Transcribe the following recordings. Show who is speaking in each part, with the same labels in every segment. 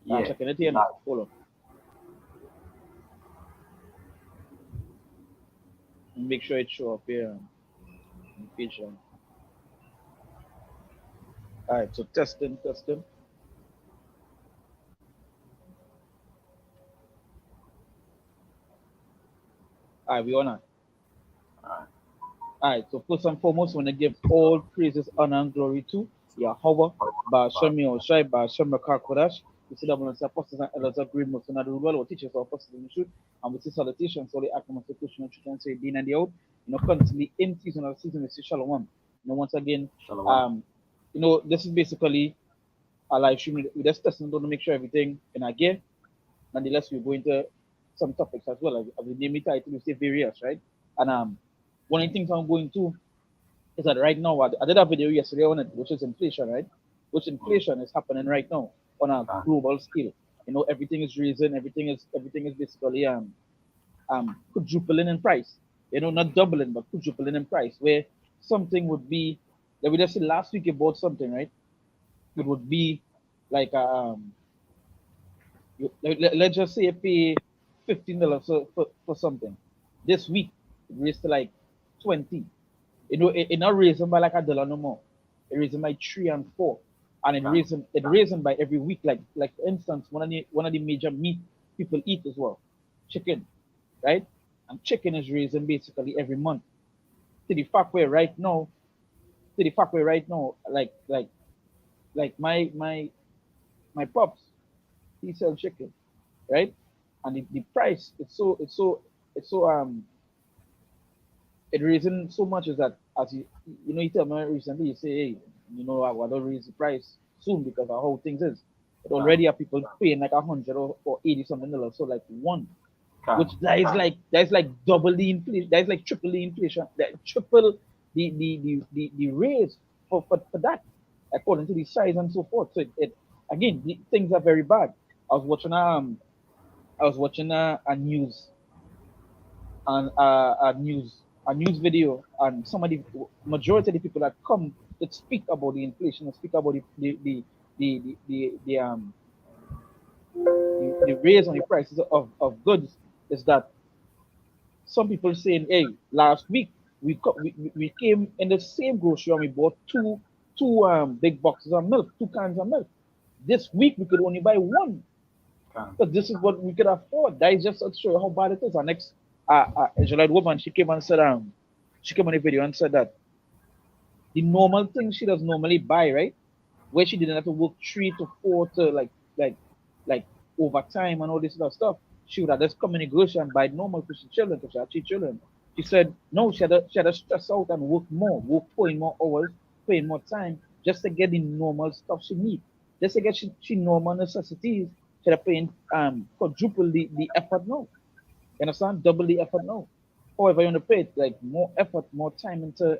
Speaker 1: Yeah.
Speaker 2: Checking it here now. Hold on. Make sure it show up here on the page. All right, so testing, testing. All right, we on.
Speaker 1: All right.
Speaker 2: All right, so first and foremost, when I give all praises, honor, and glory to Yahweh, Ba'ashem Yahushai, Ba'ashem Kodash. We see that when the apostles and elders agree, most of the well, or teachers or apostles in the truth, and we see salutations, so the acclamation of truth and say, Dean and the out, constantly in season of season, we see Shalom. Once again,
Speaker 1: Shalom.
Speaker 2: this is basically a live stream. We just testing to make sure everything in our gear. Nonetheless, we go into some topics as well. As we name it title, we say various, right? And one of the things I'm going to is that right now, I did a video yesterday on it, which is inflation, right? Which inflation is happening right now on a
Speaker 1: Okay.
Speaker 2: global scale. Everything is raising, everything is basically quadrupling in price. Not doubling, but quadrupling in price. Where something would be, like we just said last week you bought something, right? It would be like let's just say you pay $15 for something. This week it raised to like 20. It not raising by like $1 no more. It raising by 3 and 4, and
Speaker 1: Okay.
Speaker 2: it raising by every week. Like for instance, one of the major meat people eat as well, chicken, right? And chicken is raising basically every month. To the fact where right now, like my pops, he sells chicken, right? And the price it raising so much is that as you tell me recently, you say, hey, I don't raise the price soon because of how things is. But
Speaker 1: Okay.
Speaker 2: already are people paying like 100 or 80 something dollars. So like one,
Speaker 1: Okay.
Speaker 2: which that is like double the inflation, that is like triple the inflation, that triple the raise for that, according to the size and so forth. So it again things are very bad. I was watching a news and a news video, and some of the majority of the people that come that speak about the inflation and speak about the raise on the prices of goods is that some people saying, hey, last week we came in the same grocery and we bought two big boxes of milk, 2 cans of milk. This week we could only buy one.
Speaker 1: Okay.
Speaker 2: Because this is what we could afford. That is just to show you how bad it is. Our next Israelite woman, she came and said, she came on the video and said that the normal things she does normally buy, right? Where she didn't have to work 3 to 4 to like overtime and all this other stuff. She would have just come in the grocery and buy normal for she children, because she had 3 children. She said no, she had to stress out and work putting more hours, putting more time just to get the normal stuff she needs. Just to get she normal necessities. She had to pay quadruple the effort now. You understand? Double the effort now. However, you want to pay it like more effort, more time into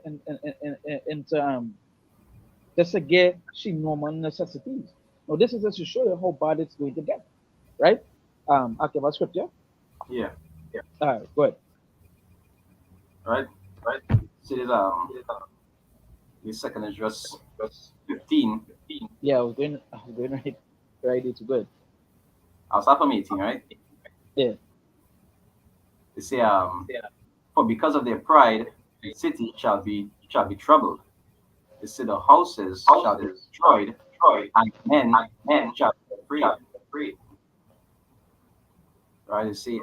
Speaker 2: just to get she normal necessities. Now, this is just to show you how bad it's going to get, right? Okay, about scripture.
Speaker 1: Yeah.
Speaker 2: All right, go ahead.
Speaker 1: Right. See this the second is just 15.
Speaker 2: Yeah, I was going right to good.
Speaker 1: I'll start from 18, right?
Speaker 2: Yeah.
Speaker 1: They say for because of their pride, the city shall be troubled. They say the houses shall be destroyed, and men shall be afraid. Right? They say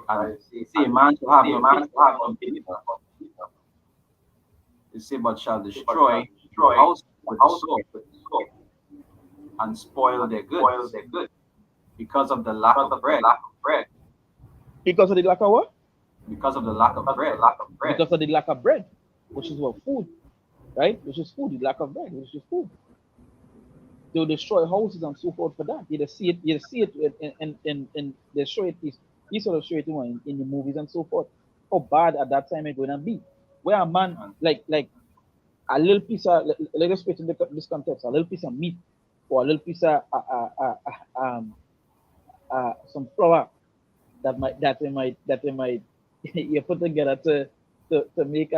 Speaker 1: a man shall have no pity on people. They say but shall destroy the house with the sword and spoil their goods because of the lack of bread.
Speaker 2: Because of the lack of what?
Speaker 1: Because of the lack of bread.
Speaker 2: Because of the lack of bread, which is what food, right? Which is food. The lack of bread, which is food. They'll destroy houses and so forth for that. You see it in they show it is you sort of show it in the movies and so forth. How bad at that time it's going to be. Where a man
Speaker 1: And
Speaker 2: like a little piece of let us put in this context, a little piece of meat or a little piece of some flour that they might you put together to make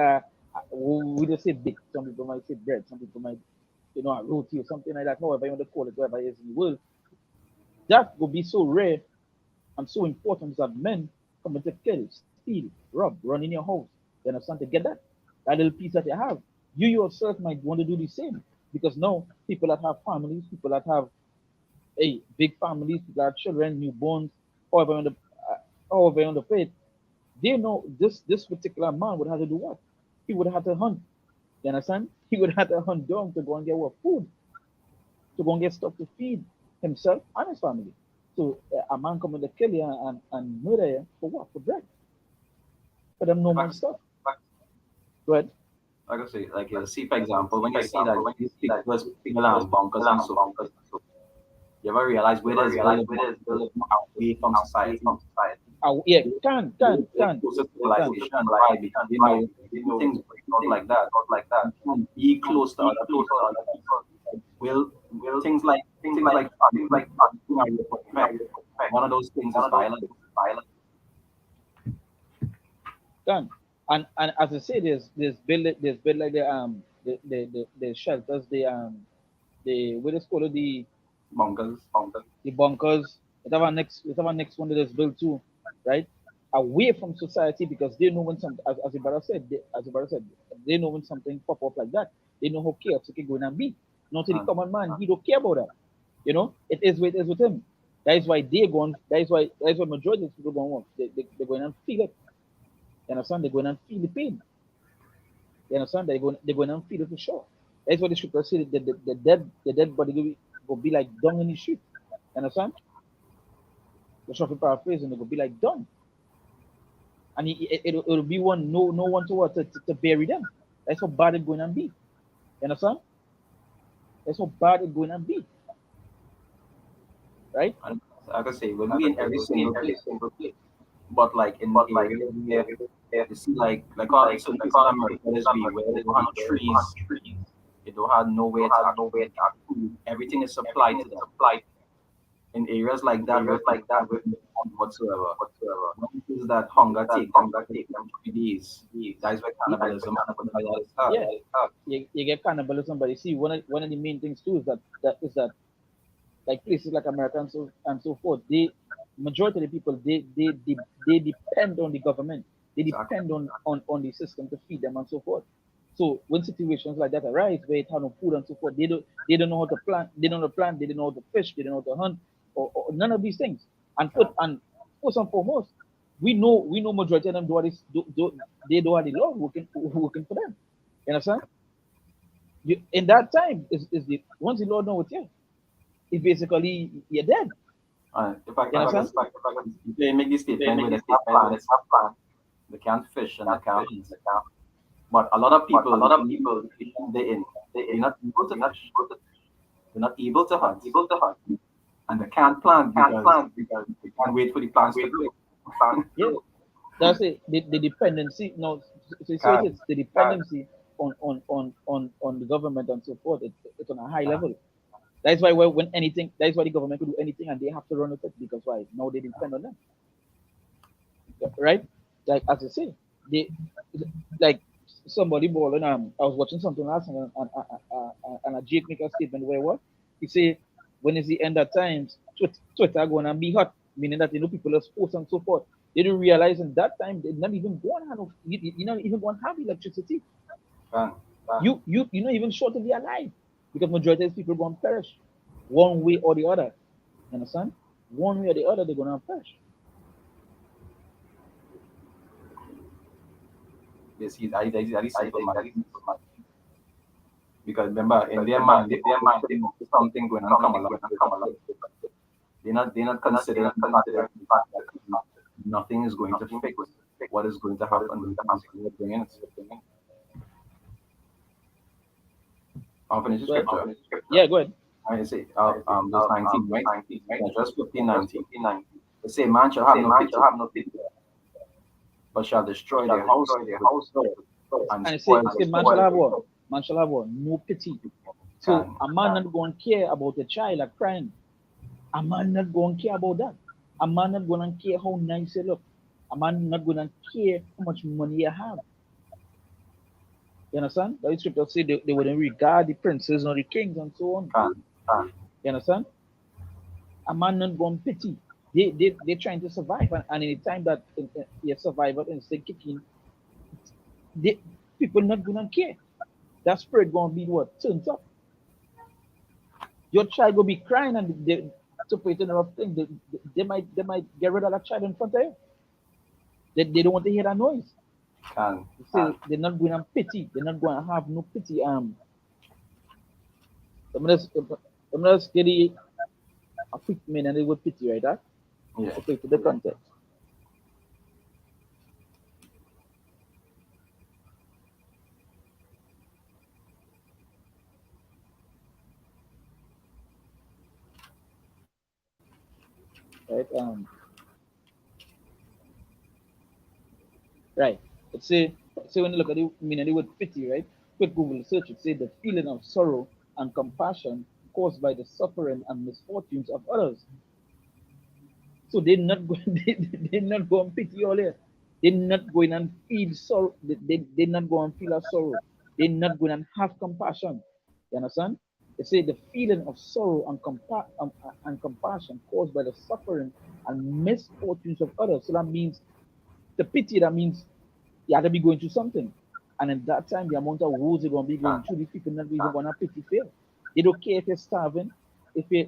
Speaker 2: we just say bake. Some people might say bread. Some people might a roti or something like that. However you want to call it, whatever it is in the world. That will be so rare and so important that men come and to kill, steal, rob, run in your house. You understand? To get that, that little piece that you have. You yourself might want to do the same because now people that have families, people that have big families, people that have children, newborns, however on the however on the faith, they know this particular man would have to do what? He would have to hunt. You understand? He would have to hunt down to go and get what food, to go and get stuff to feed himself and his family. So a man coming to kill you and murder you for what? For bread. For them normal
Speaker 1: Facts,
Speaker 2: stuff.
Speaker 1: facts.
Speaker 2: Go ahead.
Speaker 1: Like I say, like see for example, when you see that these people are bonkers and so, you ever realize where there's build away from society,
Speaker 2: Yeah,
Speaker 1: they're closer to
Speaker 2: can.
Speaker 1: civilization. Why? Because they know when things break out like that, you can be close to other people. Will things like family are your effect. One of those things is violence.
Speaker 2: Can. And as I say, there's build like the shelters, the what is called
Speaker 1: Bonkers.
Speaker 2: the bunkers. Let's have our next one that is built too, right? Away from society because they know when some as the brother said, they know when something pop up like that. They know how chaotic it going to be. Not to the
Speaker 1: And
Speaker 2: common man, he don't care about that. It is what it is with him. That is why they go on. That is why majority of people go on. They're going and feel it. You understand? They're going and feel the pain. You understand? They're going and feel it for sure. That's what the scripture said. The dead body go be like dung in the sheep. You understand? The short paraphrase and it will be like dung. And it'll be one no one to what to bury them. That's how bad it's going to be. You understand? That's how bad it's going to be, right?
Speaker 1: and like I say, when we in every single place, but like in areas where you see like all certain places in America, there's be where they don't have trees, they don't have nowhere to actually get food. Everything is supplied to them. In areas like that where people have no food whatsoever, what it is that hunger take them for 3 days. That is where cannibalism and all that stuff.
Speaker 2: Yeah, you get cannibalism, but you see one of the main things too is that like places like America and so forth, majority of the people they depend on the government. They
Speaker 1: Exactly.
Speaker 2: depend on the system to feed them and so forth. So when situations like that arise where it have no food and so forth, they don't know how to plant, they don't know how to plant, they don't know how to fish, they don't know how to hunt, or none of these things. And
Speaker 1: Yeah.
Speaker 2: first and foremost, we know majority of them do what they do what the Lord working for them. You understand? In that time is the once the Lord know with you, it's basically you're dead. You understand?
Speaker 1: If they make this statement where they have plans, they can't fish and they can't hunt. But a lot of people, they in, they're not able to fish, they're not able to hunt, and they can't plant because they can't wait for the plants to grow.
Speaker 2: Yeah, that's it. The dependency. No, so it
Speaker 1: Can't,
Speaker 2: is the dependency on the government and so forth. It's on a high
Speaker 1: can't.
Speaker 2: level. That's why when anything, that's why the government could do anything and they have to run with it because why? Now they depend on them, right? Like as I say, they like somebody balling. I was watching something last night and a Jake make a statement where what he say when it's the end of times, Twitter gonna be hot, meaning that people are sports and so forth. They don't realize in that time they not even going to have you not even going to have electricity.
Speaker 1: Can't.
Speaker 2: You not even sure to be alive because majority of people going to perish one way or the other. You understand? One way or the other they're gonna perish.
Speaker 1: They see that is simple man. Because remember, in their mind, they always think something going on come along. They're not considering the fact that nothing is going to fix what is going to happen. Is going to bring in. I'll finish the
Speaker 2: But
Speaker 1: scripture.
Speaker 2: yeah, go ahead.
Speaker 1: I say, verse 19, right? Yeah, just 15, 19. They say, man shall have no pity, but shall destroy their house and
Speaker 2: And it say,
Speaker 1: spoil
Speaker 2: it say
Speaker 1: their
Speaker 2: man shall have what? Man shall have what? No pity. So
Speaker 1: can.
Speaker 2: a man not going to care about a child like crying. A man not going to care about that. A man not going to care how nice you look. A man not going to care how much money you have. You understand? The scripture say they wouldn't regard the princes or the kings and so on.
Speaker 1: Can.
Speaker 2: You understand? A man not going pity. They're trying to survive, and in the time that your survival instinct kick in, they, people not gonna care. That spirit gonna be what turns up. Your child will be crying, and they to put it another thing, they might get rid of that child in front of you. They don't want to hear that noise.
Speaker 1: can
Speaker 2: They say they're not going to pity. They're not going to have no pity. I'm just getting a quick minute and they would pity, right? That
Speaker 1: yeah.
Speaker 2: to put it to the context. Right? Right. Let's say when you look at the meaning the word pity, right? Quick Google search it say the feeling of sorrow and compassion caused by the suffering and misfortunes of others. So they're not going they're not going to pity all here. They're not going and feel sorrow. They're not going to feel a sorrow. They're not going to have compassion. You understand? They say the feeling of sorrow and compassion caused by the suffering and misfortunes of others. So that means the pity, that means you have to be going through something. And at that time, the amount of woes you're going to be going
Speaker 1: Can
Speaker 2: through, these people not even going to pity fail. They don't care if you're starving, if you're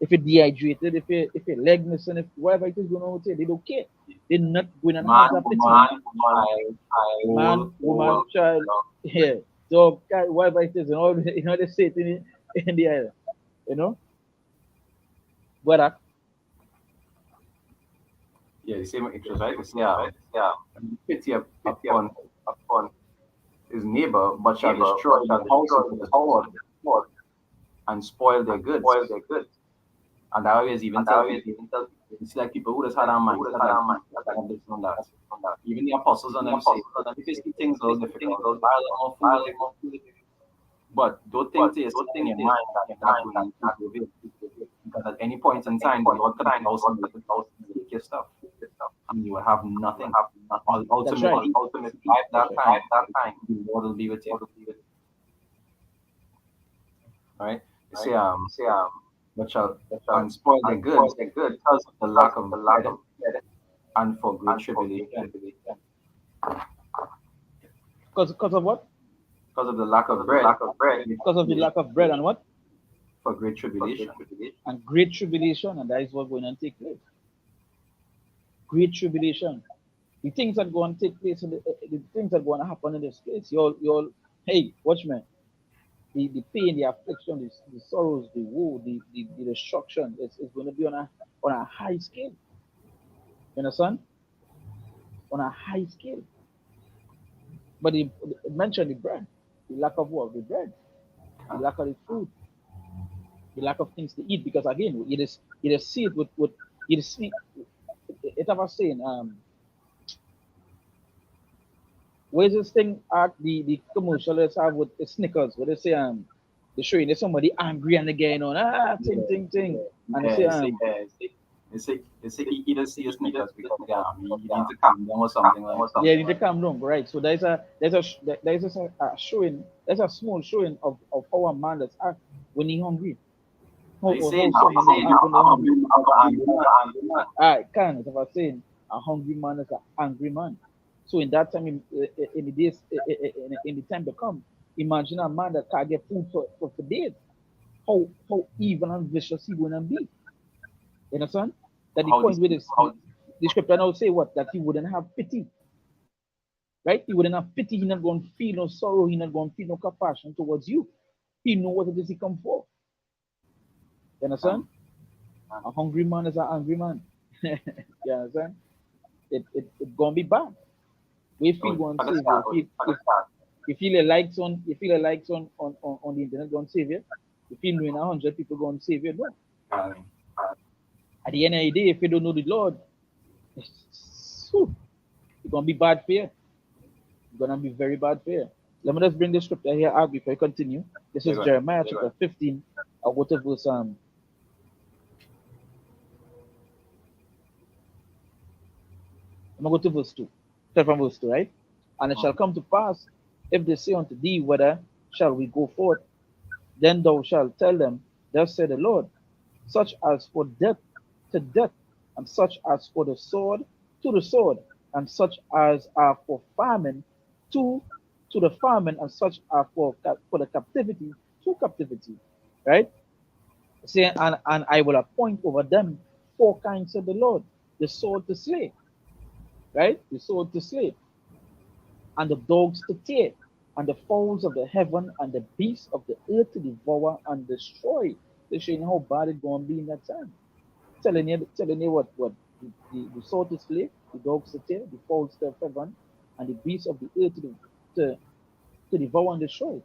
Speaker 2: dehydrated, if your leg missing, if whatever it is going on with you, they don't care. They're not going to have
Speaker 1: man,
Speaker 2: that pity.
Speaker 1: woman, child,
Speaker 2: Man,
Speaker 1: old,
Speaker 2: woman,
Speaker 1: old,
Speaker 2: child, yeah, dog, cat, whatever it is, and all they say it in the island, you know. But
Speaker 1: yeah, the same interest, right? They say pity upon his neighbor, but shall destroy the house with the sword and spoil their goods. And I always even tell people, it's like people who just had a mindset like this and that. Even the apostles on them say, if you see things are difficult, buy a little more food. But don't think to yourself in your mind that that's going to prevail. Because at any point in time, the Lord could also take your stuff and you will have nothing.
Speaker 2: that's right.
Speaker 1: Ultimately, at
Speaker 2: That's
Speaker 1: that
Speaker 2: right.
Speaker 1: time, the Lord will be with you. Right? You say, but shall and spoil their goods because of the lack of bread and for great tribulation.
Speaker 2: Because of what?
Speaker 1: Because of the lack of bread
Speaker 2: Because of the lack of bread and what?
Speaker 1: for great tribulation.
Speaker 2: And great tribulation, and that is what's going to take place. Great tribulation. The things that going to take place, the things that going to happen in this place, you'll, hey, watchmen, the pain, the affliction, the sorrows, the woe, the destruction, it's going to be on a high scale. You understand? On a high scale. But it mentioned the bread, the lack of what? The bread, the lack of the food, the lack of things to eat. Because again, you just see it with you just see it ever saying where's this thing at the commercial let's have with the Snickers where they say they showing there's somebody angry and they getting on ting
Speaker 1: Yeah,
Speaker 2: ting ting and they
Speaker 1: yeah,
Speaker 2: say
Speaker 1: he does see his Snickers because he needs to calm down or something like
Speaker 2: yeah, you need to calm down, right? So there's a showing, there's a small showing of how a man that's act when he hungry. How
Speaker 1: I
Speaker 2: or
Speaker 1: say
Speaker 2: how
Speaker 1: now,
Speaker 2: someone will act when they're hungry.
Speaker 1: angry man.
Speaker 2: Kind of I saying a hungry man is an angry man. So in that time, in the days, in the time to come, imagine a man that can't get food for days. How evil and vicious he gonna be. You understand? That the
Speaker 1: How
Speaker 2: point
Speaker 1: this
Speaker 2: where the scripture now say what? That he wouldn't have pity, right? He wouldn't have pity. He not going to feel no sorrow. He not going to feel no compassion towards you. He know what it is he come for. You understand?
Speaker 1: can
Speaker 2: A hungry man is an angry man. You understand? It gonna be bad. We feel
Speaker 1: oh,
Speaker 2: going to save you.
Speaker 1: understand.
Speaker 2: You feel a likes on the internet going to save you. You feel knowing 100 people going to save you. No.
Speaker 1: Can
Speaker 2: At the end of the day, if you don't know the Lord, it's gonna be bad for you. It's gonna be very bad for you. Let me just bring the scripture here out before I continue. This is Jeremiah chapter 15. I'll go to verse I'm gonna go to verse 2. Start from verse 2, right? And it shall come to pass, if they say unto thee, whether shall we go forth, then thou shalt tell them, thus said the Lord, such as for death to death, and such as for the sword to the sword, and such as are for famine to the famine, and such are for the captivity to captivity. Right? Saying, and I will appoint over them four kinds of the Lord, the sword to slay, right? The sword to slay, and the dogs to tear, and the fowls of the heaven, and the beasts of the earth to devour and destroy. They're showing how bad it's going to be in that time. Telling you what the sword to slay, the dogs to tear, the fowls to heaven, and the beasts of the earth to, to devour and destroy.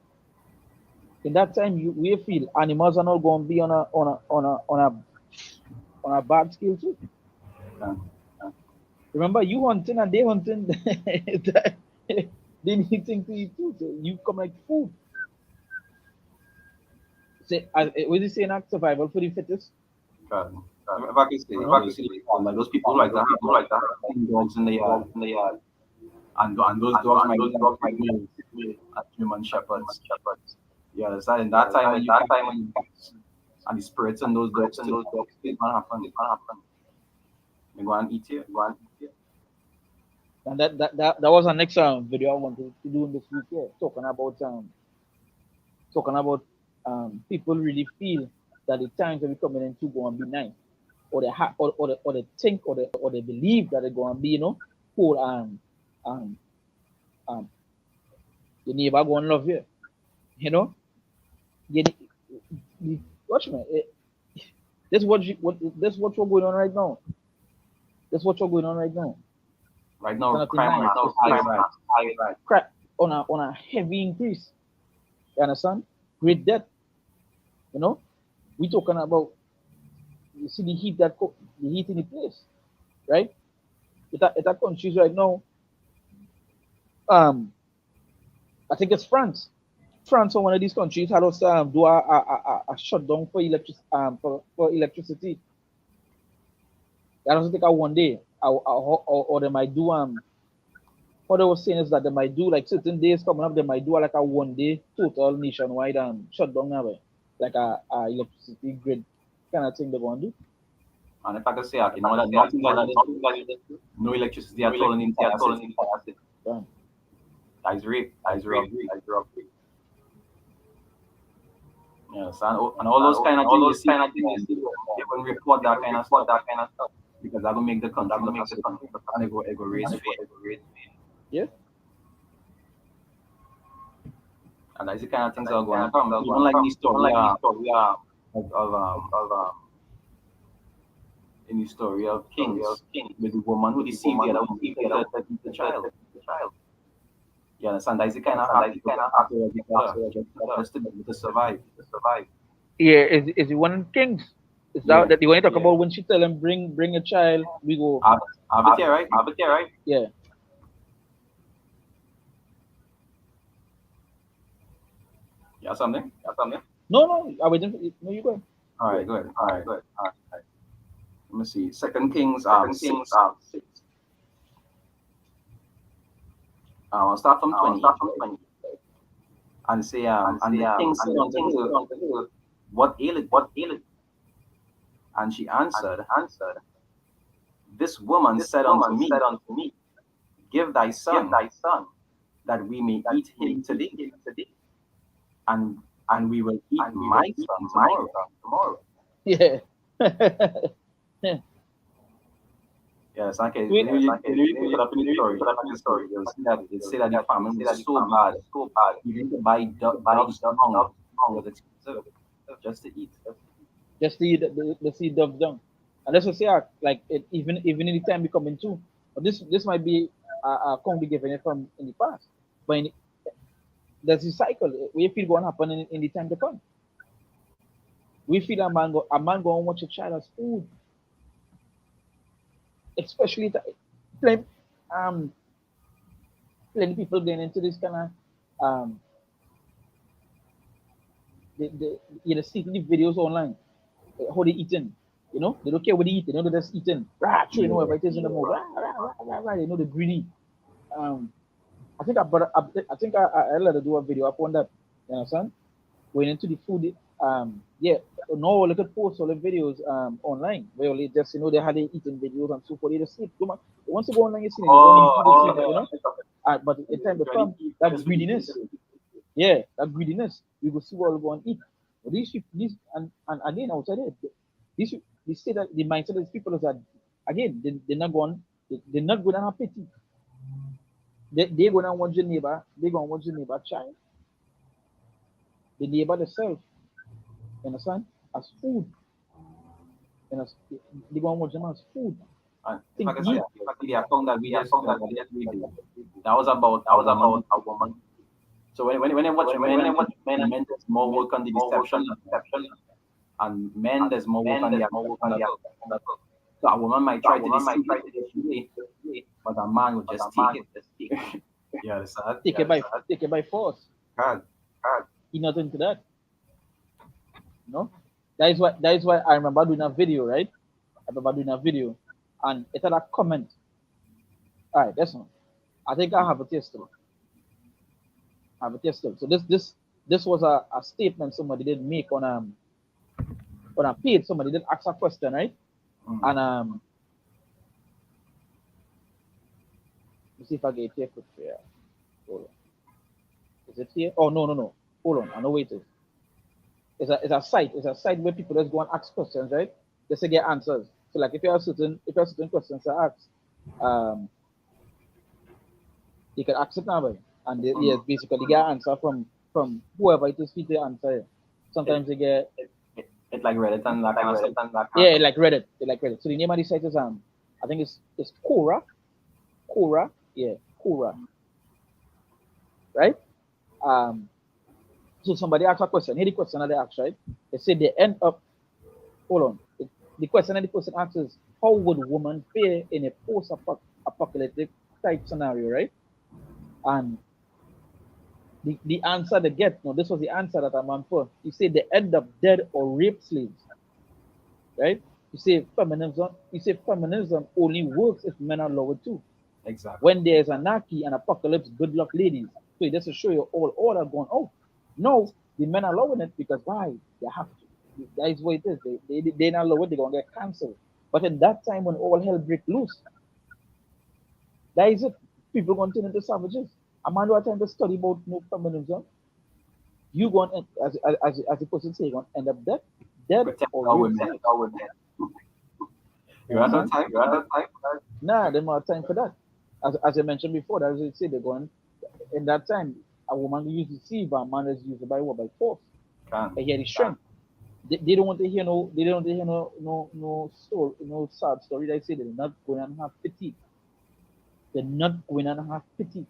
Speaker 2: In that time, we feel animals are not going to be on a bad scale too.
Speaker 1: Yeah.
Speaker 2: Remember, you hunting and they hunting, they need things to eat too. So you come like food. Say, what is it saying? Survival for the fittest.
Speaker 1: Right. If I could say,
Speaker 2: You
Speaker 1: if I
Speaker 2: know,
Speaker 1: could say, like those people who like to have dogs in the yard, and those dogs might be like females as human shepherds. Yeah, that's that in that time when you can and the spirits in those dogs too. It's gonna happen. It's gonna happen. They go and eat you. Go and eat you.
Speaker 2: and that was our next video I wanted to do in this week here, talking about people really feel that the times that we're coming into going to be nice, or or they think or they believe that they're going to be, cool, um um your neighbor going to love you, you know. You, watch me. This what you're going on right now. That's what you're going on right now.
Speaker 1: Right
Speaker 2: It's
Speaker 1: now,
Speaker 2: nothing
Speaker 1: crime
Speaker 2: nice.
Speaker 1: rate is high. High.
Speaker 2: Crap on a heavy increase. You understand? Great debt. You know, we talking about, you see the heat the heat in the place, right? It countries right now. Um, I think it's France. France or one of these countries had us do a shutdown for for electricity. That doesn't take a one day. Or they might do what I was saying is that they might do like certain days coming up, they might do like a one day total nationwide shutdown now, like a electricity grid kind of thing they're going to do.
Speaker 1: And if I could say, okay, you know that nothing like that, no electricity at all in the entire city.
Speaker 2: Yeah.
Speaker 1: That is rape. That is rape. Yes, and all those kind of things you see, they will report that kind of stuff because that will make the country look as and it go raise fear.
Speaker 2: Yeah.
Speaker 1: And that's the kind of things that are going to come. Even like the story of in the story of Kings with the woman who deceived the other woman to eat the child. You understand? That's the kind of happy just to be able to survive.
Speaker 2: Yeah, is it one of the kings? Is
Speaker 1: Yeah.
Speaker 2: that you want to talk about when she tell him bring a child, we go,
Speaker 1: Have it here, right?
Speaker 2: yeah.
Speaker 1: You have something?
Speaker 2: No, I waiting for you. No, you go.
Speaker 1: All right, go ahead. All right. Let me see. Second Kings 6. I'll start from 20. And say, and the king said unto her, what aileth thee? And she answered, this woman said unto me, give thy son, that we may eat him today, and we will eat my son tomorrow.
Speaker 2: Yeah.
Speaker 1: Yes, okay.
Speaker 2: Wait,
Speaker 1: You put up in the story. You'll see that it say that the famine was so bad, even to buy doves dung was expensive just to eat.
Speaker 2: just the seed of down. And let's just say like even in the time we come into, but this might be a congregation from in the past. But there's a cycle. We feel going to happen in the time to come. We feel a man going to watch a child as food, especially plenty um plenty people getting into this kind of the you know see the videos online, how they eating. You know, they don't care what they eat. They know they're just eating. Rah, you know, whatever it is in the mouth. Rah, rah, rah, rah, rah. They know they're greedy. Um, I think I let her do a video upon that. You understand? Going into the food, Yeah, no, look at post all the videos online where only just they had the eating videos and so forth. They just see it. Once you go online, you see it. You don't need
Speaker 1: Oh,
Speaker 2: to see
Speaker 1: yeah,
Speaker 2: it,
Speaker 1: yeah.
Speaker 2: But in time to
Speaker 1: Usually
Speaker 2: come,
Speaker 1: eat
Speaker 2: that
Speaker 1: just with
Speaker 2: greediness, yeah, that greediness, we go see what we go and eat. But these, and again, outside it, these, they say that the mindset of these people is that again, they're not going, they're not going to have pity. They're going to want your neighbor, they're going to want your neighbor child, the neighbor themselves, you understand, as food, and as they're going to want them as food.
Speaker 1: and if I
Speaker 2: Think
Speaker 1: can say,
Speaker 2: meat.
Speaker 1: the account that we just read, that was about a woman. So when I watch men and men, there's more work on the deception, and men there's more work on the acceptance. So a woman might try to deceive you, but a man would just take it. You understand?
Speaker 2: Take it by force.
Speaker 1: God,
Speaker 2: He not into that. No, that is why I remember doing a video, right? I remember doing a video, and it had a comment. All right, that's one. I think I have a test of. I have a test of. So this was a statement somebody did make on a page. Somebody did ask a question, right?
Speaker 1: mm,
Speaker 2: And let's see if I get it here quick here. Hold on. Is it here? Oh no. Hold on. I know where it is. It's a site where people just go and ask questions, right? Just to get answers. So like if you have certain questions to ask, um, you can ask it now, right? And
Speaker 1: mm.
Speaker 2: basically get an answer from whoever it is fit to answer.
Speaker 1: It,
Speaker 2: Sometimes they get
Speaker 1: it like Reddit and that kind of stuff.
Speaker 2: yeah, like Reddit. They like Reddit. So the name of the site is I think it's Quora, right? Um, so somebody asked a question. Here the question that they asked, right? They said they end up. Hold on. The question that the person asks is, how would women fare in a post-apocalyptic type scenario, right? And the answer they get, no, this was the answer that I'm on for. You say they end up dead or rape slaves, right? You say feminism only works if men are lowered too.
Speaker 1: Exactly.
Speaker 2: When there's anarchy and apocalypse, good luck, ladies. So it just to show you all order going, oh, no, the men are lowering it because why? They have to. That is what it is. They're not lower, they're going to get cancelled. But in that time when all hell break loose, that is it. People going to turn into savages. A man who have time to study about no feminism, you going to, as the person say, you're going to end up dead
Speaker 1: Protect
Speaker 2: or
Speaker 1: our
Speaker 2: real
Speaker 1: women.
Speaker 2: slaves. You
Speaker 1: You have no
Speaker 2: understand?
Speaker 1: time. You have no time.
Speaker 2: Nah, they don't have time for that. As I mentioned before, as I say, they're going in that time, a woman used to see, but a man is used by what? By force.
Speaker 1: Can.
Speaker 2: They hear the strength. They don't want to hear no. They don't want to hear no story, no sad story. They say they're not going to have pity. They're not going to have pity,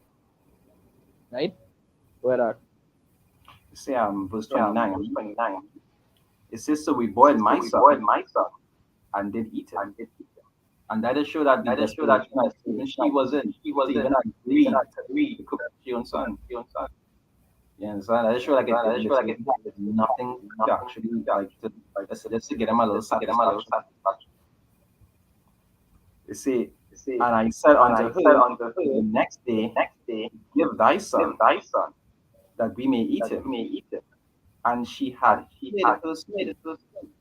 Speaker 2: right? Where
Speaker 1: Say verse 29. It says, so we boiled my son and did eat him. And that is show that the desperation that even she was in, to even agree to cook her own son. You understand? That is show like it literally had nothing to actually just to get him a little satisfaction. You see, and I said unto her the next day, give thy son that we may eat him. And she had hid her son.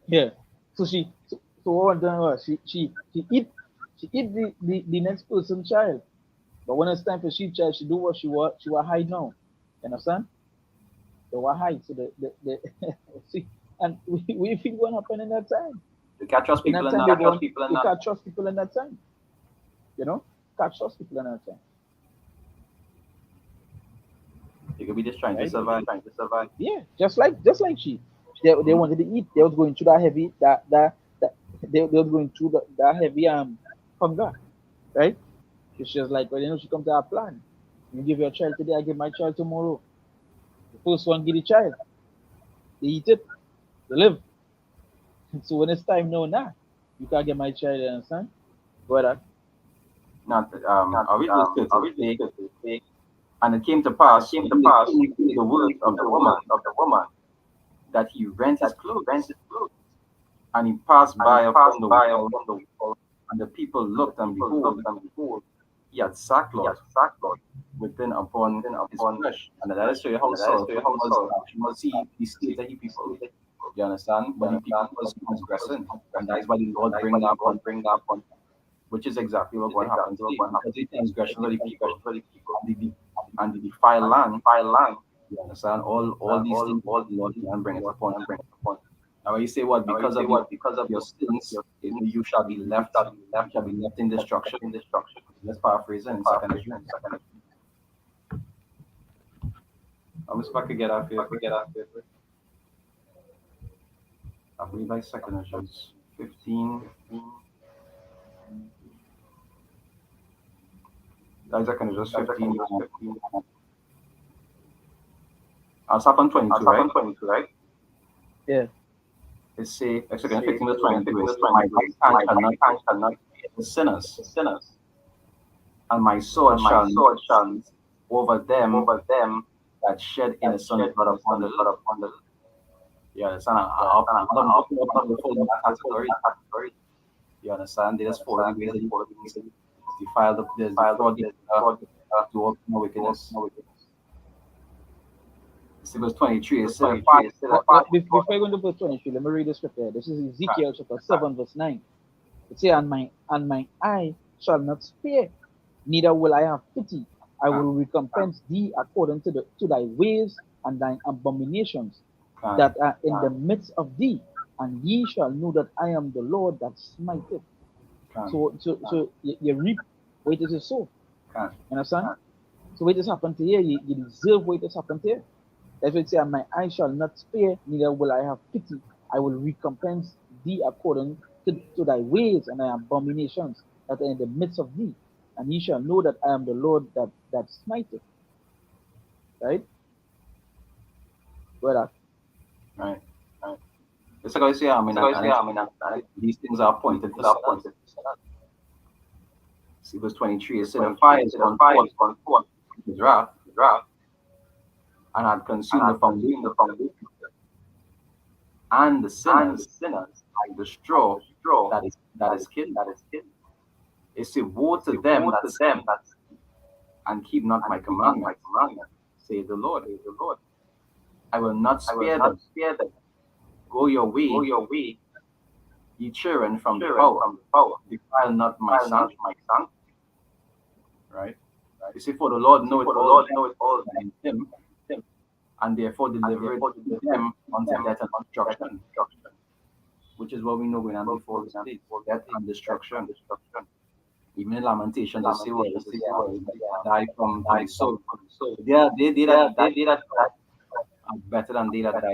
Speaker 2: yeah. So what done was she eat the next person child. But when it's time for she child, she do what she will hide now. You understand? They will hide. So the see, and we think what happened in that time.
Speaker 1: You can't trust
Speaker 2: In
Speaker 1: people
Speaker 2: that
Speaker 1: in
Speaker 2: time
Speaker 1: that.
Speaker 2: they go on, you can't trust people in that time. You know? Can't trust people in that time.
Speaker 1: You could be just trying to
Speaker 2: Right?
Speaker 1: survive.
Speaker 2: Yeah. Just like they
Speaker 1: Mhm.
Speaker 2: wanted to eat. They was going through that heavy that they was going through that heavy hunger. Right? It's just like well, she come to our plan. You give your child today, I give my child tomorrow. The first one give the child. They eat it, they live. So when it's time now, nah, you can't get my child, you understand? But
Speaker 1: Not I read verse 30. And it came to pass when the king heard the words of the woman that he rent his clothes, and he passed by upon the wall, and the people looked, and behold, he had sackcloth within upon his flesh. And that is show you how sorrowful he was. You must see the state that he people. You understand? But the people was transgressing, and that is why the Lord bring that point, which is exactly what going to happen today. Because the transgression of the people and the defile land, you understand? All these things the Lord can bring it upon you. Now when you say what your sins, you shall be left, in destruction. Let's paraphrase it in second Ezra. I'm just about to get out here. I believe by second Ezra 15. That's second Ezra 15. I'll start on 22, right?
Speaker 2: Yeah.
Speaker 1: It say, second 15 to 22, it say, my right hand shall not fear the sinners, and my sword shall not cease over them that shed innocent blood upon the earth. You understand? I'm looking up the full category. You understand? They just follow the ways that you defile the fraud, do all no wickedness. See verse 23, it said,
Speaker 2: Before I go into verse 23, let me read the scripture. This is Ezekiel chapter 7, verse 9. It says, and my eye shall not spare, neither will I have pity. I will recompense thee according to thy ways and thine abominations that are in the midst of thee, and ye shall know that I am the Lord that smiteth. So you reap what it is sow. You understand? So what has happened to you, you deserve what has happened to you. That's what it says, my eye shall not spare, neither will I have pity. I will recompense thee according to thy ways and thy abominations that are in the midst of thee. And ye shall know that I am the Lord that smiteth. Right? Well,
Speaker 1: right. It's like I say, these things are appointed for sinners. See verse 23, it said, the fire is gone forth his wrath, and had consumed the foundation, and the sinners like the straw that is kindled. It said, woe to them that and keep not my commandments, say the Lord. I will not spare them. Go your way, ye children from the power. Defile not my son. Right? You see, for the Lord knoweth all in him, and therefore delivereth them unto death and destruction. Which is what we know going on before this day, death and destruction. Even in Lamentations, they say, die from thy soul. They that are better than they that die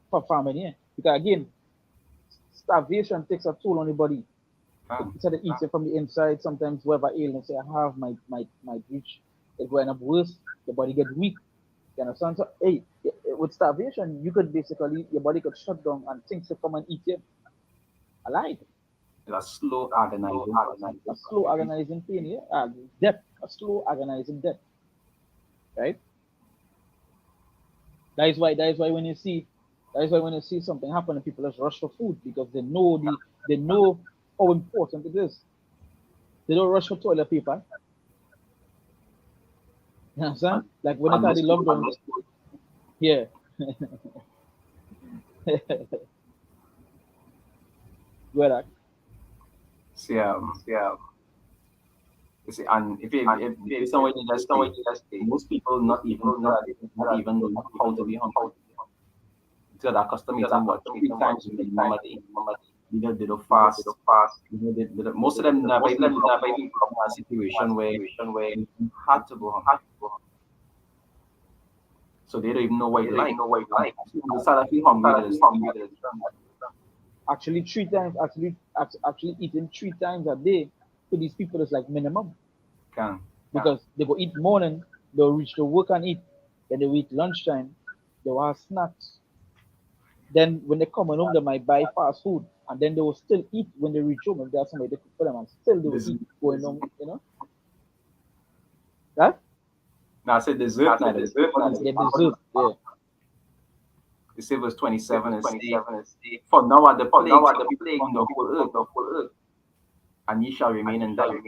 Speaker 2: for famine, yeah. Because again, starvation takes a toll on the body. Instead of eating from the inside, sometimes whoever illness say I have might reach, it going up worse, the body get weak. You understand? So hey, with starvation, you could basically your body could shut down and things to come and eat you alive.
Speaker 1: It's a slow agonizing
Speaker 2: pain, yeah. Death, a slow agonizing death. Right? That is why when you see something happen, people just rush for food because they know how important it is. They don't rush for toilet paper. You understand? Like when I had the lockdown. Yeah. Where
Speaker 1: See, you see, and if someone just most people not even know how to be humble. So that custom eating what 3 times in the day. They don't fast. Most of them never even come in a situation where you had to go home. So they don't even know what you like. They start to feel hungry.
Speaker 2: Actually, 3 times. Actually, eating 3 times a day to these people is like minimum. Because they go eat morning, they'll reach to work and eat. Then they eat lunchtime. They will have snacks. Then when they come home, they might buy fast food, and then they will still eat when they reach home. If there's somebody they cook for them, and still they will eat going home. You know. That?
Speaker 1: Now I said dessert.
Speaker 2: Yeah, dessert. Yeah.
Speaker 1: The say verse 27 is for now are the plague on the whole earth, and ye shall remain in them.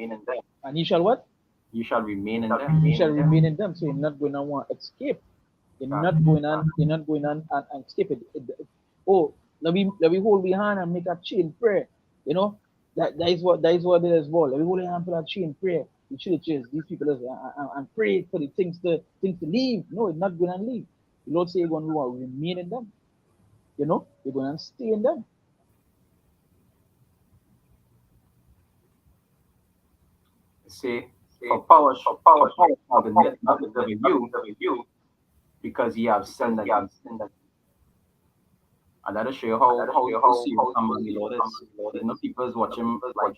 Speaker 2: And ye shall what?
Speaker 1: You shall remain in them.
Speaker 2: You shall remain in them. So you're not going to want to escape. You're not going on and escape it. oh, let me hold your hand and make a chain prayer. You know, that is what it is for. Let me hold your hand for that chain prayer. The churches, these people and pray for the things to leave. No, it's not gonna leave. The Lord say you're gonna remain in them. You're gonna stay in them.
Speaker 1: See, for power shall be not delivered you because ye have sinned against him. And that'll show you how serious somebody Lord is. People is watching like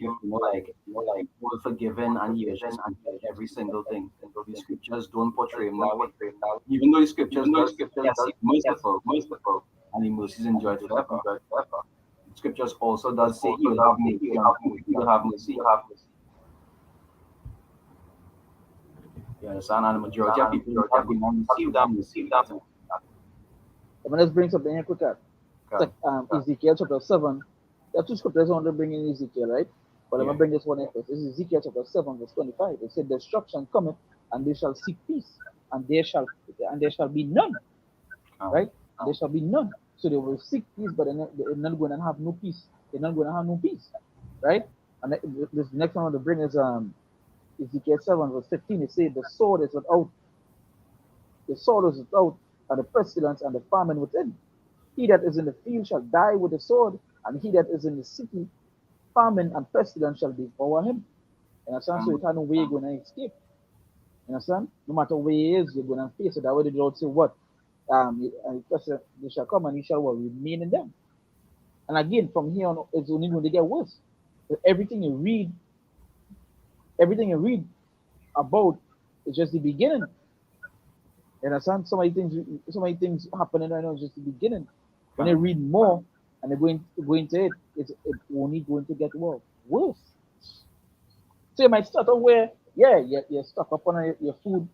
Speaker 1: all forgiven and he is just forgive every single thing. The scriptures don't portray him that way. Even though the scriptures does yes, he's merciful and the mercies enjoyed forever. The scriptures also does say he will have mercy on whom he will have mercy. You understand? And the majority of people have been received that mercy.
Speaker 2: I'm gonna bring something here quick at. It's
Speaker 1: Okay.
Speaker 2: like Ezekiel chapter 7. There are two scriptures I want to bring in Ezekiel, right? But I'm
Speaker 1: Yeah.
Speaker 2: gonna bring this one in first. This is Ezekiel chapter 7, verse 25. It said, destruction cometh, and they shall seek peace, and there shall be none.
Speaker 1: Um,
Speaker 2: Right? There shall be none. So they will seek peace, but they're not going to have no peace. They're not going to have no peace. Right? And this next one I want to bring is Ezekiel 7, verse 15. It says, the sword is without, and the pestilence and the famine within. He that is in the field shall die with the sword, and he that is in the city, famine and pestilence shall devour him. You understand? So you can't know where you're going to escape. You understand? No matter where he is, you're going to face it. That way the Lord say what? They shall come and he shall what? Remain in them. And again, from here on, it's only going to get worse. But everything you read about is just the beginning. You understand? So many things happening right now is just the beginning. When they read more and they're going to it, it's only going to get worse. So you might start off where, yeah, you're stuck up on your food.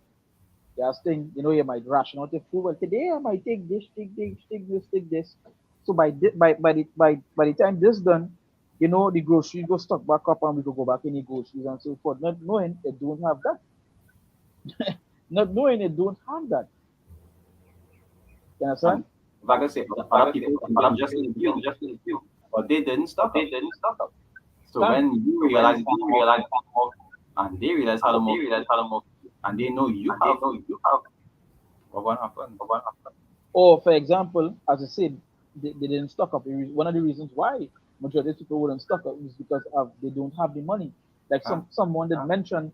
Speaker 2: You're staying, you might ration out your food. Well, today I might take this, take this. So by the time this done, the groceries go stock back up and we could go back in the groceries and so forth. Not knowing it don't have that. Not knowing it don't have that. You
Speaker 1: and
Speaker 2: understand?
Speaker 1: like I say, other people can them just like you, but they didn't stock up. So
Speaker 2: Stand.
Speaker 1: when you realize that more, and they realize how to more, and they know you have, what happened?
Speaker 2: Or for example, as I said, they didn't stock up. One of the reasons why majority of people wouldn't stock up is because they don't have the money. Like
Speaker 1: Huh?
Speaker 2: someone did mention,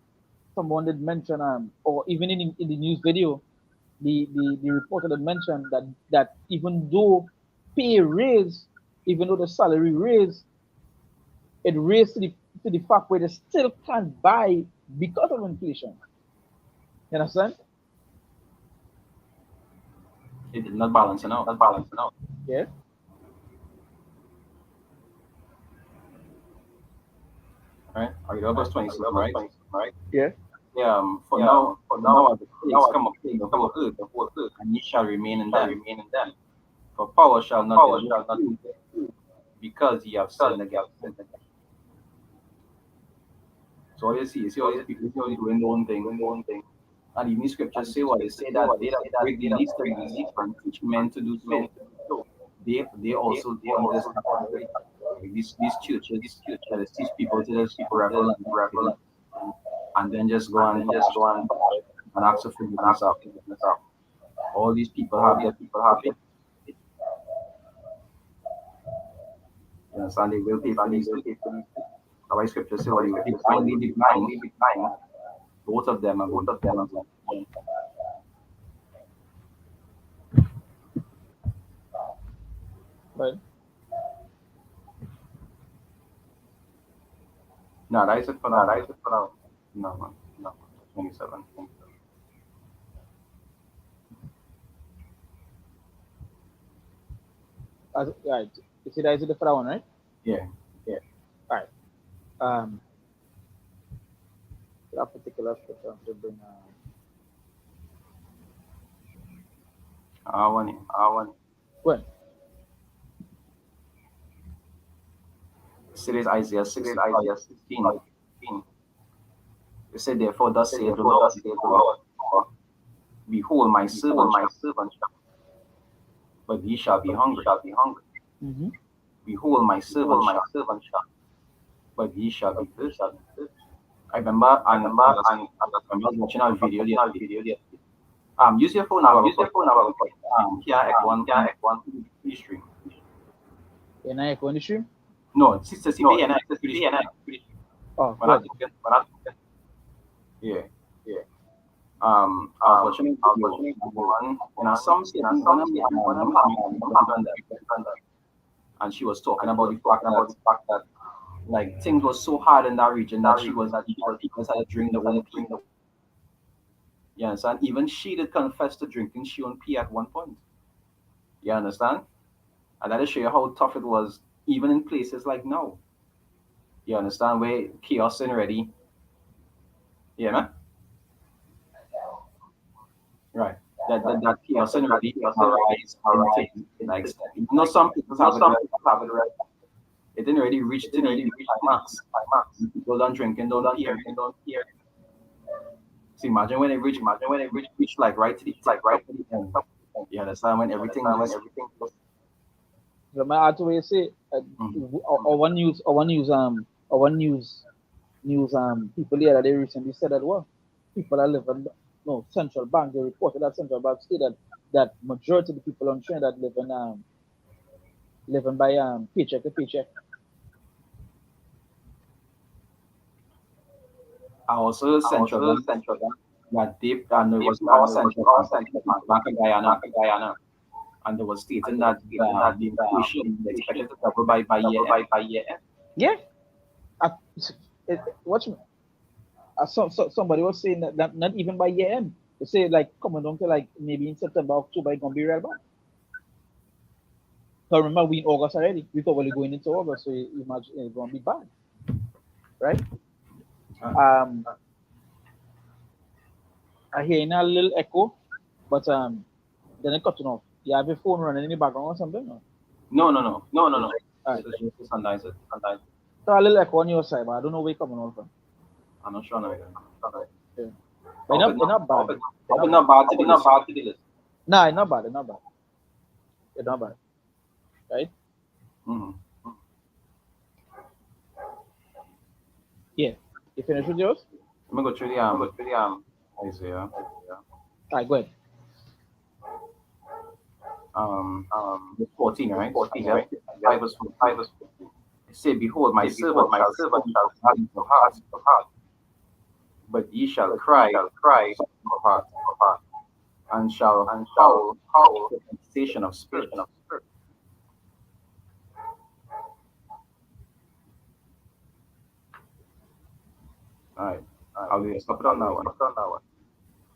Speaker 2: or even in the news video, the reporter had mentioned that even though pay raise, even though the salary raise, it raised to the fact where they still can't buy because of inflation. You understand?
Speaker 1: It did not balance enough.
Speaker 2: Yeah.
Speaker 1: Right? Are you verse 27, right?
Speaker 2: Yeah.
Speaker 1: Yeah, for now the plagues come upon the whole earth, and ye shall remain in them. For power shall not deliver you, because ye have sinned against him. So you see all these people doing their own thing. And even the scriptures say what they say that they that break the least of these and teach men to do so. They also do under this category. Like these churches that is teach people to just revel and then just go and fast and ask for forgiveness after. All these people have their pay. You understand? They will pay for these things. That's why scripture say what they finally decline, both of them are going to fall into one.
Speaker 2: Right.
Speaker 1: No, that is it for now. No, man. No. 27.
Speaker 2: Right. You see that is the first one, right?
Speaker 1: Yeah.
Speaker 2: All right. Um, that particular scripture to bring.
Speaker 1: I want it.
Speaker 2: Well,
Speaker 1: It is Isaiah 65, 16. It said, therefore, thus saith the Lord, behold, my servant shall, but ye shall be hungry.
Speaker 2: Mm-hmm.
Speaker 1: Behold, my servant shall, but ye shall be thirsty. I remember, I was watching a video yesterday. Use your phone now, but here at one stream.
Speaker 2: And I go in the stream.
Speaker 1: No, sister, see me and I pretty stream.
Speaker 2: Oh,
Speaker 1: When I
Speaker 2: good.
Speaker 1: talk, yeah. I was watching a video of one, some city, and she was talking about the fact that like things was so hard in that region that people started drinking their own pee. You understand? Even she did confess to drinking she own pee at one point. You understand? And that will show you how tough it was, even in places like now. You understand? Where chaos and ready. Yeah, man. Right. That chaos and ready arise in things like you know some people have it right. It didn't really reach to the climax. People don't drinking, don't pee. So imagine when it reach like right to the tip top of the end. You understand when everything just
Speaker 2: So my heart way say,
Speaker 1: mhm.
Speaker 2: our news people here that they recently said that well, people that live in no central bank they reported that central bank state that majority of the people on Trinidad living by paycheck to paycheck.
Speaker 1: I also central bank that deep and it was our central bank, Bank of Guyana, and they was stating that the inflation is expected to double by year end.
Speaker 2: Yeah, I, watch me. Somebody was saying that not even by year end. They say like coming down to like maybe in September, October, it's gonna be real bad. So remember we in August already. We probably going into August, so you imagine it's gonna be bad, right?
Speaker 1: Uh,
Speaker 2: Um, I hear a little echo, but then it cutting off. You have your phone running in the background or something? No?
Speaker 1: no.
Speaker 2: All right.
Speaker 1: It's just sometimes it.
Speaker 2: So a little echo on your side, but I don't know where it's coming off from.
Speaker 1: I'm not sure now.
Speaker 2: Yeah.
Speaker 1: I
Speaker 2: But
Speaker 1: hope it
Speaker 2: it's
Speaker 1: not.
Speaker 2: not bad.
Speaker 1: I
Speaker 2: It's
Speaker 1: hope it
Speaker 2: not bad.
Speaker 1: not bad to the list.
Speaker 2: Nah, it's not bad. It's not bad. It's not bad. Right?
Speaker 1: Mm-hmm.
Speaker 2: Yeah. You finished with yours?
Speaker 1: Let me go through the Isaiah.
Speaker 2: All right, go ahead.
Speaker 1: Verse 14, right? Isaiah 5 verse 14. It say, Behold, my servant shall sow in your heart, but ye shall cry from your heart, and shall howl the sensation of spirit. All right. I'll stop it on that one.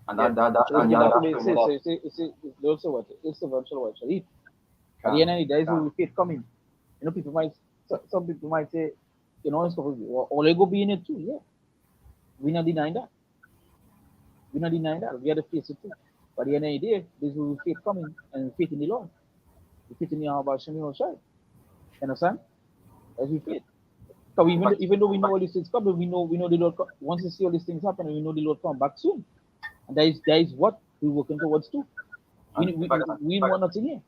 Speaker 1: And
Speaker 2: Yeah. So let's
Speaker 1: and
Speaker 2: get
Speaker 1: yeah,
Speaker 2: back to
Speaker 1: that's
Speaker 2: what it
Speaker 1: true.
Speaker 2: says. So they also what it's the virtual what shall eat. At the end
Speaker 1: Can.
Speaker 2: of the day, will faith coming. You know, people might some people might say, you know, stuff or they go be in it too. Yeah. We're not denying that. We're not denying that. We have to face it too. But at the end of the day, this will faith coming and faith in the Lord. We faith in the Yahweh Shem Yoshai. You understand? As we faith. So even though we know all these things coming, we know the Lord once we see all these things happen, we know the Lord come back soon. And that is what we're working towards too.
Speaker 1: And if I
Speaker 2: We don't want nothing here.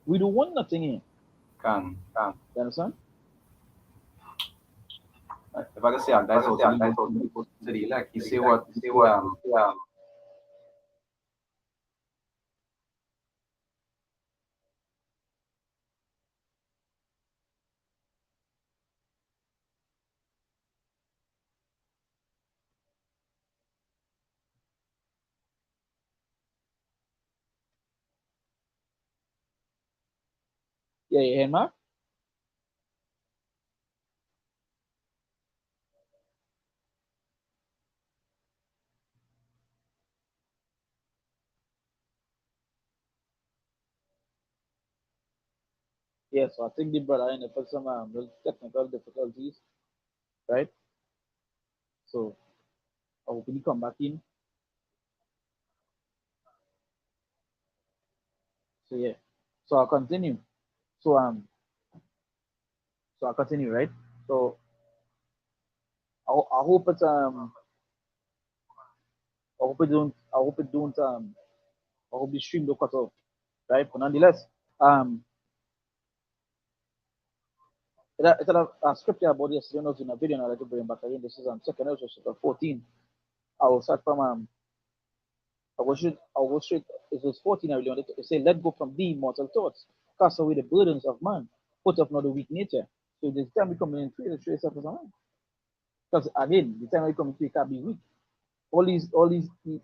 Speaker 2: We don't want nothing here.
Speaker 1: can,
Speaker 2: You understand?
Speaker 1: if I can say, that's also to the elect. You see what? You see,
Speaker 2: Yeah, yeah, Mark. Yeah, so I think the brother ended up with some technical difficulties, right? So I hope he come back in. So yeah. So I'll continue. So so I'll continue, right? So I hope it I hope it don't I hope the stream don't cut off, right? But nonetheless, um, it's a scripture about this. You know, in a video, and I'd like to bring back again. This is on Second Ezra chapter 14. I will start from I will straight. It was 14. I really wanted to say, "Let go from thee mortal thoughts, cast away the burdens of man, put off not the weak nature." So this time we come in free to show yourself as a man. Because again, the time we come in free, you can't be weak. All these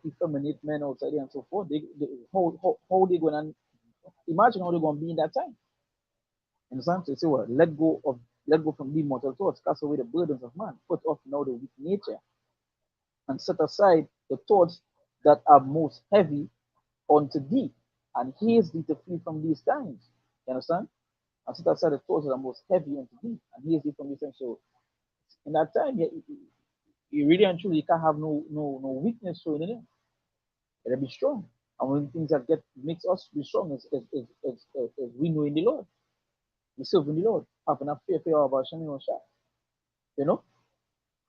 Speaker 2: effeminate men outside there and so forth. How they gonna imagine how they're gonna be in that time? Understand? So say what? Let go from the mortal thoughts, cast away the burdens of man, put off now the weak nature, and set aside the thoughts that are most heavy unto thee, and haste thee to flee from these times. You understand? And set aside the thoughts that are most heavy unto thee, and haste thee from these times. So in that time, you really and truly can't have no weakness showing in it. You gotta be strong. And one of the things that makes us be strong is we know in the Lord. We serve in the Lord. Having a fear of our Shani Shah. You know?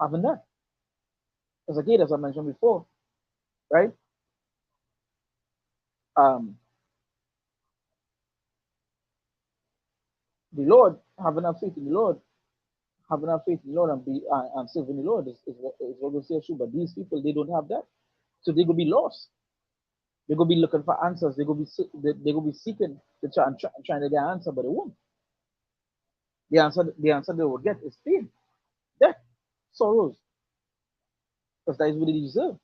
Speaker 2: Having that. As again, as I mentioned before, right? Um, the Lord, having a faith in the Lord, having a faith in the Lord and serving the Lord is what we say true. But these people, they don't have that. So they gonna be lost. They gonna be looking for answers. They gonna be seeking to trying to get an answer, but they won't. The answer they will get is pain, death, sorrows, because that is what they deserve.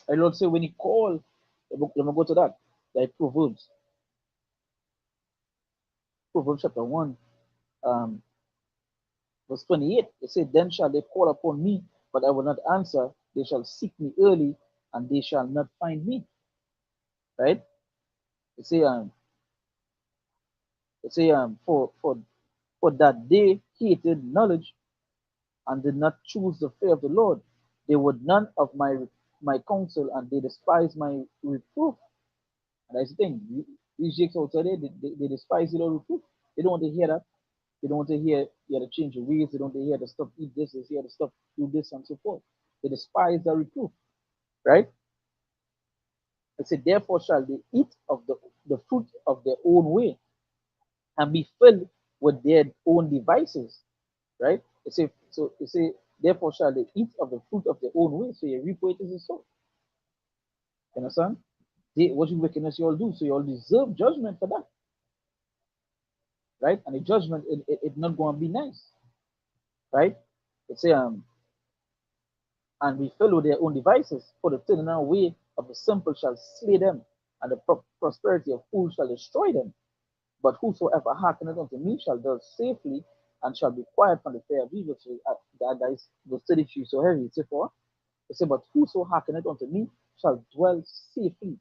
Speaker 2: And Lord say when He called, let me go to that. Like Proverbs chapter 1, um, verse 28. It said, "Then shall they call upon me, but I will not answer. They shall seek me early, and they shall not find me." Right? It say, for that they hated knowledge and did not choose the fear of the Lord, they would none of my counsel, and they despise my reproof. And that's the thing. These jakes out there, they despise your reproof. They don't want to hear that. They don't want to hear you have to change your ways. They don't want to hear the stuff, eat this, they hear the stuff, do this, and so forth. They despise the reproof, right? It said, therefore shall they eat of the fruit of their own way and be filled with their own devices, right? It say, therefore shall they eat of the fruit of their own way. So you reap what it is so. You understand? What you wickedness you all do, so you all deserve judgment for that, right? And the judgment, it not going to be nice, right? It say, and be filled with their own devices, for the turning away of the simple shall slay them, and the prosperity of fools shall destroy them. But whosoever hearkeneth unto me shall dwell safely, and shall be quiet from the fear of evil. So that is the 33 so heavy. It's for it say, but whoso hearkeneth unto me shall dwell safely,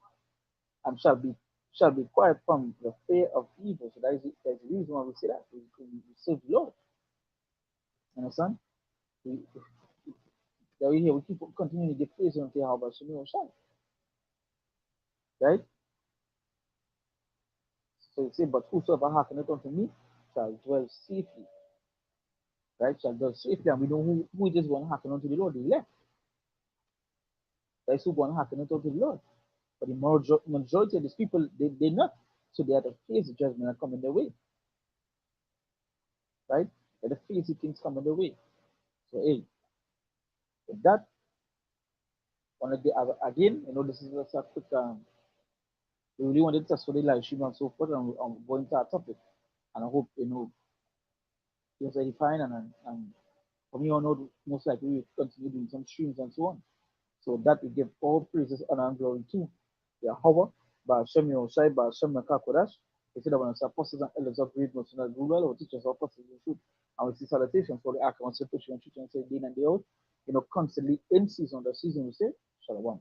Speaker 2: and shall be quiet from the fear of evil. So that's the reason why we say that. We serve the Lord. You understand? We, that we here we keep continuing to give praise unto Yahweh Shemir Shai. Right? So it say, but whosoever hearkeneth unto me shall dwell safely. Right? Shall dwell safely. And we know who is just going to hearken unto the Lord. The elect. That's who going to hearken unto the Lord. But the majority of these people, they not. So they have to face the judgment that come in their way. Right? They have to face the things come in their way. So hey, with that, one of the again, this is just a quick we really wanted to test for the live stream and so forth, and I'm going to our topic. And I hope it was edifying and from here on out, most likely we will continue doing some streams and so on. So that we give all praises, honor, and glory to Yahweh, by Hashem Yahushai, by Hashem Nakakodash. We say that when us apostles and elders of great most of rule, our teachers, our apostles in truth, and we see salutations for the ark and salvation and truth and say day and day out, constantly in season, the season we say, Shalom.